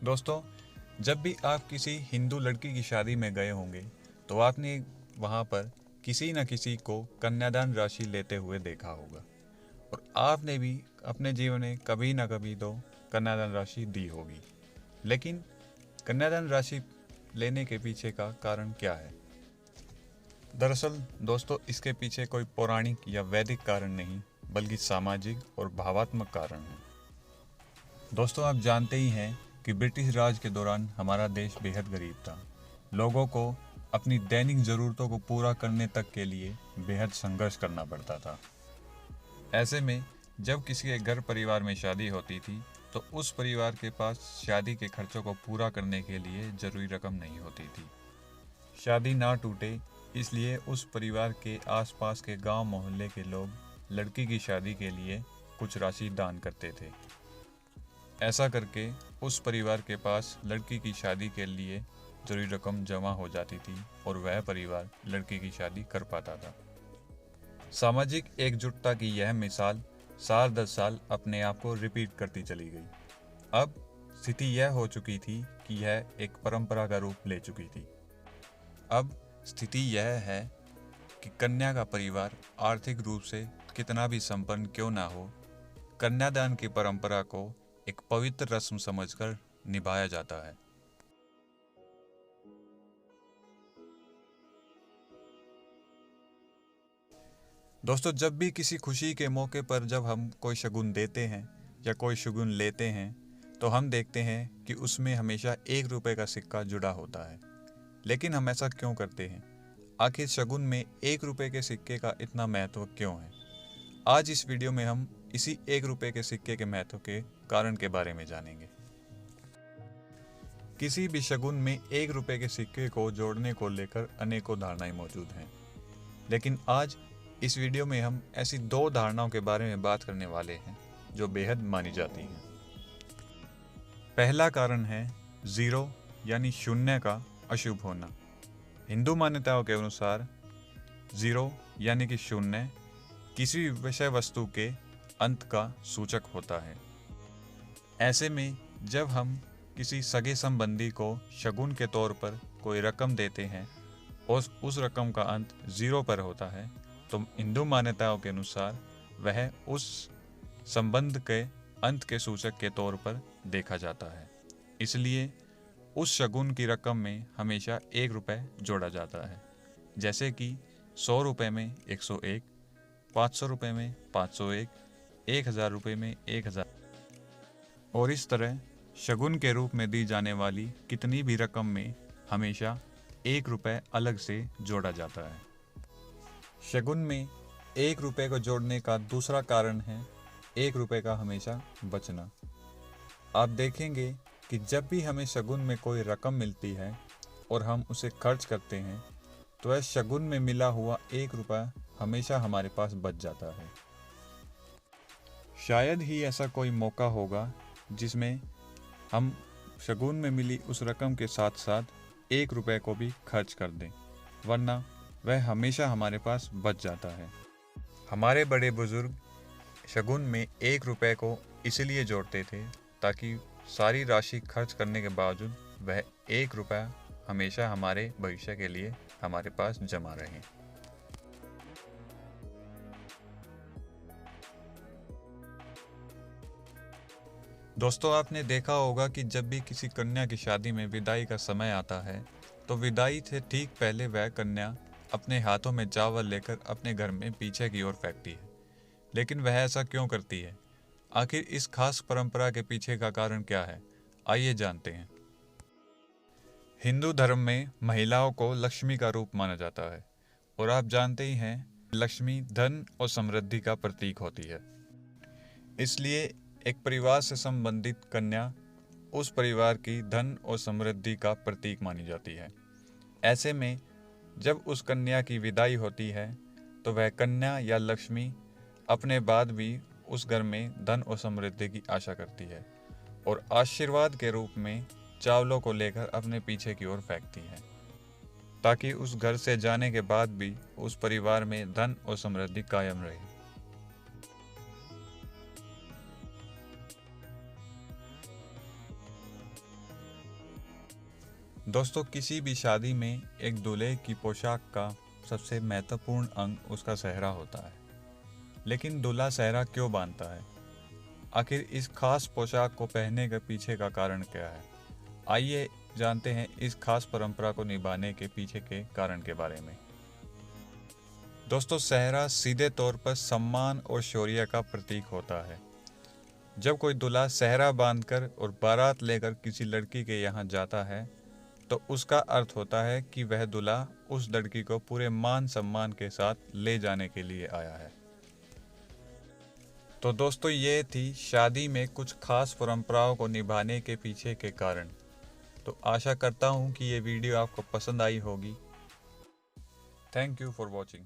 दोस्तों, जब भी आप किसी हिंदू लड़की की शादी में गए होंगे तो आपने वहाँ पर किसी न किसी को कन्यादान राशि लेते हुए देखा होगा और आपने भी अपने जीवन में कभी न कभी तो कन्यादान राशि दी होगी। लेकिन कन्यादान राशि लेने के पीछे का कारण क्या है? दरअसल दोस्तों, इसके पीछे कोई पौराणिक या वैदिक कारण नहीं बल्कि सामाजिक और भावात्मक कारण है। दोस्तों, आप जानते ही हैं कि ब्रिटिश राज के दौरान हमारा देश बेहद गरीब था। लोगों को अपनी दैनिक ज़रूरतों को पूरा करने तक के लिए बेहद संघर्ष करना पड़ता था। ऐसे में जब किसी के घर परिवार में शादी होती थी तो उस परिवार के पास शादी के खर्चों को पूरा करने के लिए ज़रूरी रकम नहीं होती थी। शादी ना टूटे इसलिए उस परिवार के आसपास के गांव मोहल्ले के लोग लड़की की शादी के लिए कुछ राशि दान करते थे। ऐसा करके उस परिवार के पास लड़की की शादी के लिए जरूरी रकम जमा हो जाती थी और वह परिवार लड़की की शादी कर पाता था। सामाजिक एकजुटता की यह मिसाल साल दर साल अपने आप को रिपीट करती चली गई। अब स्थिति यह हो चुकी थी कि यह एक परंपरा का रूप ले चुकी थी। अब स्थिति यह है कि कन्या का परिवार आर्थिक रूप से कितना भी संपन्न क्यों ना हो, कन्यादान की परंपरा को एक पवित्र रस्म समझकर निभाया जाता है। दोस्तों, जब भी किसी खुशी के मौके पर जब हम कोई शगुन देते हैं या कोई शगुन लेते हैं तो हम देखते हैं कि उसमें हमेशा 1 रुपये का सिक्का जुड़ा होता है। लेकिन हम ऐसा क्यों करते हैं? आखिर शगुन में 1 रुपये के सिक्के का इतना महत्व क्यों है? आज इस वीडियो में हम इसी 1 रुपये के सिक्के के महत्व के कारण के बारे में जानेंगे। किसी भी शगुन में 1 रुपये के सिक्के को जोड़ने को लेकर अनेकों धारणाएं मौजूद हैं, लेकिन आज इस वीडियो में हम ऐसी 2 धारणाओं के बारे में बात करने वाले हैं जो बेहद मानी जाती हैं। पहला कारण है ज़ीरो यानी शून्य का अशुभ होना। हिंदू मान्यताओं के अनुसार ज़ीरो यानी कि शून्य किसी विषय वस्तु के अंत का सूचक होता है। ऐसे में जब हम किसी सगे संबंधी को शगुन के तौर पर कोई रकम देते हैं और उस रकम का अंत 0 पर होता है तो हिंदू मान्यताओं के अनुसार वह उस संबंध के अंत के सूचक के तौर पर देखा जाता है। इसलिए उस शगुन की रकम में हमेशा 1 रुपये जोड़ा जाता है, जैसे कि 100 रुपये में 101, 500 रुपये में 501, 1000 रुपये में 1000 और इस तरह शगुन के रूप में दी जाने वाली कितनी भी रकम में हमेशा 1 रुपये अलग से जोड़ा जाता है। शगुन में 1 रुपये को जोड़ने का दूसरा कारण है 1 रुपये का हमेशा बचना। आप देखेंगे कि जब भी हमें शगुन में कोई रकम मिलती है और हम उसे खर्च करते हैं तो वह शगुन में मिला हुआ 1 रुपया हमेशा हमारे पास बच जाता है। शायद ही ऐसा कोई मौका होगा जिसमें हम शगुन में मिली उस रकम के साथ साथ 1 रुपये को भी खर्च कर दें, वरना वह हमेशा हमारे पास बच जाता है। हमारे बड़े बुजुर्ग शगुन में 1 रुपये को इसलिए जोड़ते थे ताकि सारी राशि खर्च करने के बावजूद वह 1 रुपया हमेशा हमारे भविष्य के लिए हमारे पास जमा रहे। दोस्तों, आपने देखा होगा कि जब भी किसी कन्या की शादी में विदाई का समय आता है तो विदाई से ठीक पहले वह कन्या अपने हाथों में चावल लेकर अपने घर में पीछे की ओर फेंकती है। लेकिन वह ऐसा क्यों करती है? आखिर इस खास परंपरा के पीछे का कारण क्या है? आइए जानते हैं। हिंदू धर्म में महिलाओं को लक्ष्मी का रूप माना जाता है और आप जानते ही हैं लक्ष्मी धन और समृद्धि का प्रतीक होती है। इसलिए एक परिवार से संबंधित कन्या उस परिवार की धन और समृद्धि का प्रतीक मानी जाती है। ऐसे में जब उस कन्या की विदाई होती है तो वह कन्या या लक्ष्मी अपने बाद भी उस घर में धन और समृद्धि की आशा करती है और आशीर्वाद के रूप में चावलों को लेकर अपने पीछे की ओर फेंकती है, ताकि उस घर से जाने के बाद भी उस परिवार में धन और समृद्धि कायम रहे। दोस्तों, किसी भी शादी में एक दूल्हे की पोशाक का सबसे महत्वपूर्ण अंग उसका सेहरा होता है। लेकिन दूल्हा सेहरा क्यों बांधता है? आखिर इस खास पोशाक को पहनने के पीछे का कारण क्या है? आइए जानते हैं इस खास परंपरा को निभाने के पीछे के कारण के बारे में। दोस्तों, सेहरा सीधे तौर पर सम्मान और शौर्य का प्रतीक होता है। जब कोई दूल्हा सेहरा बांधकर और बारात लेकर किसी लड़की के यहाँ जाता है, तो उसका अर्थ होता है कि वह दूल्हा उस लड़की को पूरे मान सम्मान के साथ ले जाने के लिए आया है। तो दोस्तों, ये थी शादी में कुछ खास परंपराओं को निभाने के पीछे के कारण। तो आशा करता हूँ कि ये वीडियो आपको पसंद आई होगी। Thank you for watching.